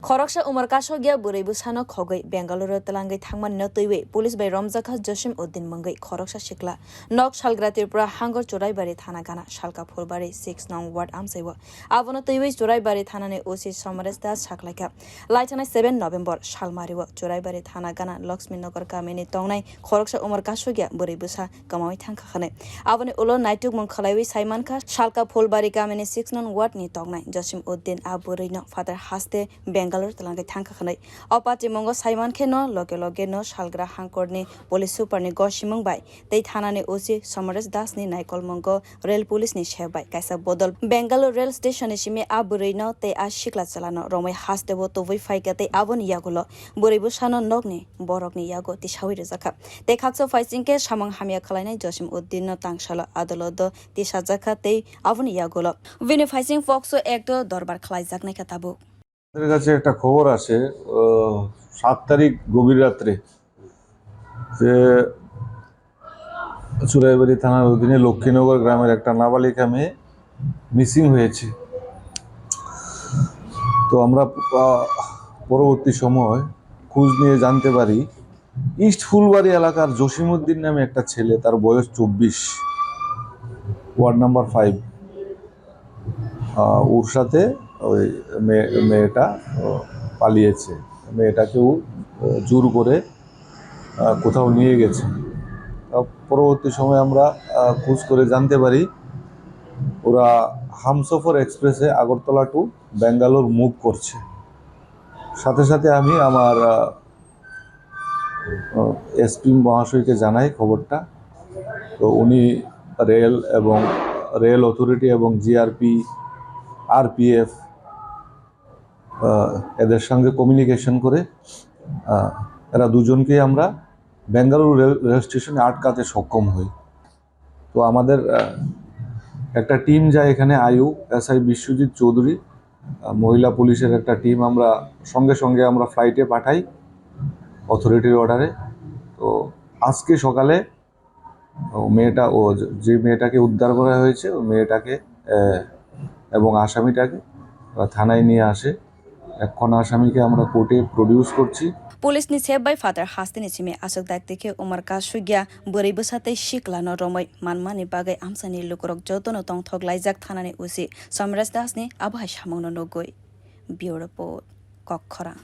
khorok umar kasukya bwruibwsa no khogoi bangalore tlangai thangman no twiwe police by romjakha Jasim uddin mwng khorok sikla nok salgratir pra hangor churaibari thana gana salka phulbari 6 no.ward amsaiwa abono twiwe churaibari thana ne osi somares da saklaika laitana 7 November salmariwa churaibari thana gana laxminagar kamini tongnai khorok umar kasukya bwruibwsa kamai thang khane abono ulo naitug khwlawi saiman ka salka phulbari kamini 6 no.ward ni tongnai Jasim uddin bwrui no Phatar haste bangalore tlangai thang khane opati mongo saiman kheno loge no salgra hangkorni police super ni gosimung bai tei thana ni osi somares das ni naikol mongo rail police ni shebai kaisa bodol bangalore rail station ni simi bwrui no tei sikla chalano romai haste bo to voi faika tei abon yagulo bwruibwsa no nokni borokni yago tisawi rejakha tei khakso faisingke samang hamia khalainai Jasim uddin no tangsala adolodo tisajaka tei abon yagulo vini faising foxo ekto dorbar khlaijak nai katabu আমাদের কাছে একটা খবর আসে 7 তারিখ গভীর রাত্রে যে চুরাইবারি থানার অধীনে লক্ষ্মীনগর গ্রামের একটা নাবালিকা মেয়ে মিসিং হয়েছে। তো আমরা পরবর্তী সময় খোঁজ নিয়ে জানতে পারি ইস্ট ফুলবাড়ি এলাকার জসিম উদ্দিন নামে একটা ছেলে, তার বয়স 24, ওয়ার্ড নাম্বার 5, ওর সাথে ওই মেয়েটা পালিয়েছে। মেয়েটাকেও জোর করে কোথাও নিয়ে গেছে। পরবর্তী সময় আমরা খোঁজ করে জানতে পারি ওরা হামসফর এক্সপ্রেসে আগরতলা টু ব্যাঙ্গালোর মুভ করছে। সাথে সাথে আমি আমার এসপি মহাশয়কে জানাই খবরটা। তো উনি রেল অথরিটি এবং জিআরপি আরপিএফ এদের সঙ্গে কমিউনিকেশন করে এরা দুজনকেই আমরা বেঙ্গালুরু রেল স্টেশনে আটকাতে সক্ষম হই। তো আমাদের একটা টিম যায় এখানে, এসআই বিশ্বজিৎ চৌধুরী, মহিলা পুলিশের একটা টিম আমরা সঙ্গে আমরা ফ্লাইটে পাঠাই অথরিটির অর্ডারে। তো আজকে সকালে যে মেয়েটাকে উদ্ধার করা হয়েছে ওই মেয়েটাকে এবং আসামিটাকে থানায় নিয়ে আসে। এখন আসামিকে আমরা কোর্টে প্রডিউস করছি। Police ni sebai Phatar haste ni simi asuk daktike umar kasukya bwruibwsa tei sikla no romai manmani bagai amsani lukorok jotono tong thoglaijak thana ni usi somras das ni abhai samung no nogoi bureau report khorok।